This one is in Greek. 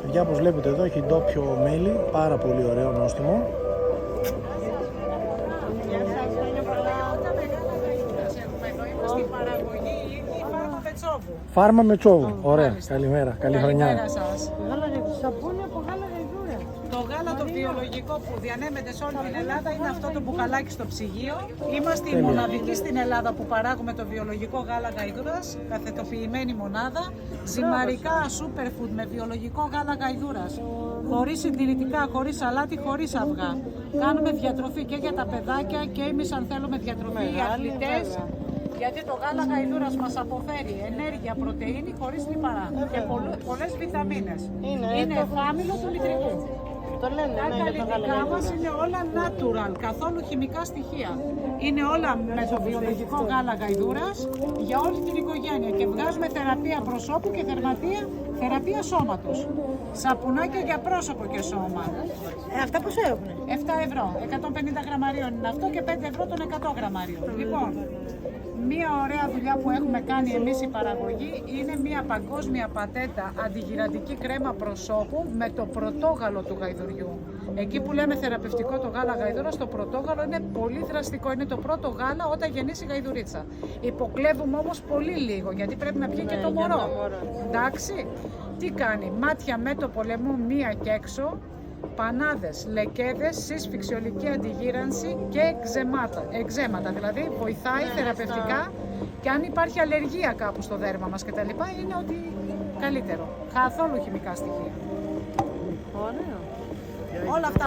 Παιδιά, όπως βλέπετε εδώ έχει ντόπιο μέλι, πάρα πολύ ωραίο νόστιμο. Φάρμα Μετσόβου. Ωραία. Καλημέρα. Καλή χρονιά. Καλημέρα σας. Το γάλα το βιολογικό που διανέμεται σε όλη την Ελλάδα είναι αυτό το μπουκαλάκι στο ψυγείο. Είμαστε οι μοναδικοί στην Ελλάδα που παράγουμε το βιολογικό γάλα γαϊδούρας, καθετοποιημένη μονάδα, ζυμαρικά superfood με βιολογικό γάλα γαϊδούρας, χωρίς συντηρητικά, χωρίς αλάτι, χωρίς αυγά. Κάνουμε διατροφή και για τα παιδάκια και εμείς αν θέλουμε διατροφή, οι αθλητές. Γιατί το γάλα γαϊδούρας μας αποφέρει ενέργεια, πρωτεΐνη χωρίς λιπαρά και πολλές βιταμίνες. Είναι χάμηλο του λιτρικού. Τα καλλιτικά μας είναι όλα natural, καθόλου χημικά στοιχεία. Είναι όλα με το βιολογικό γάλα γαϊδούρας για όλη την οικογένεια και βγάζουμε θεραπεία προσώπου και θεραπεία σώματος. Σαπουνάκια για πρόσωπο και σώμα. Αυτά πόσο έχουν? 7 ευρώ, 150 γραμμαρίων είναι αυτό και 5 ευρώ των 100 γραμμαρίων. Λοιπόν, μία ωραία δουλειά που έχουμε κάνει εμείς η παραγωγή είναι μία παγκόσμια πατέντα αντιγυραντική κρέμα προσώπου με το πρωτόγαλο του γαϊδουριού. Εκεί που λέμε θεραπευτικό το γάλα γαϊδούρας, το πρωτόγαλο είναι πολύ δραστικό, είναι το πρώτο γάλα όταν γεννήσει η γαϊδουρίτσα. Υποκλέβουμε όμως πολύ λίγο γιατί πρέπει να πιει και το μωρό. Εντάξει, τι κάνει, μάτια με το πολεμό μία και έξω, πανάδες, λεκέδες, σύσφυξη, ολική αντιγύρανση και εξέματα, δηλαδή βοηθάει θεραπευτικά και αν υπάρχει αλλεργία κάπου στο δέρμα μας κτλ. Είναι ότι καλύτερο, καθόλου χημικά στοιχεία. Ωραίο. Όλα αυτά.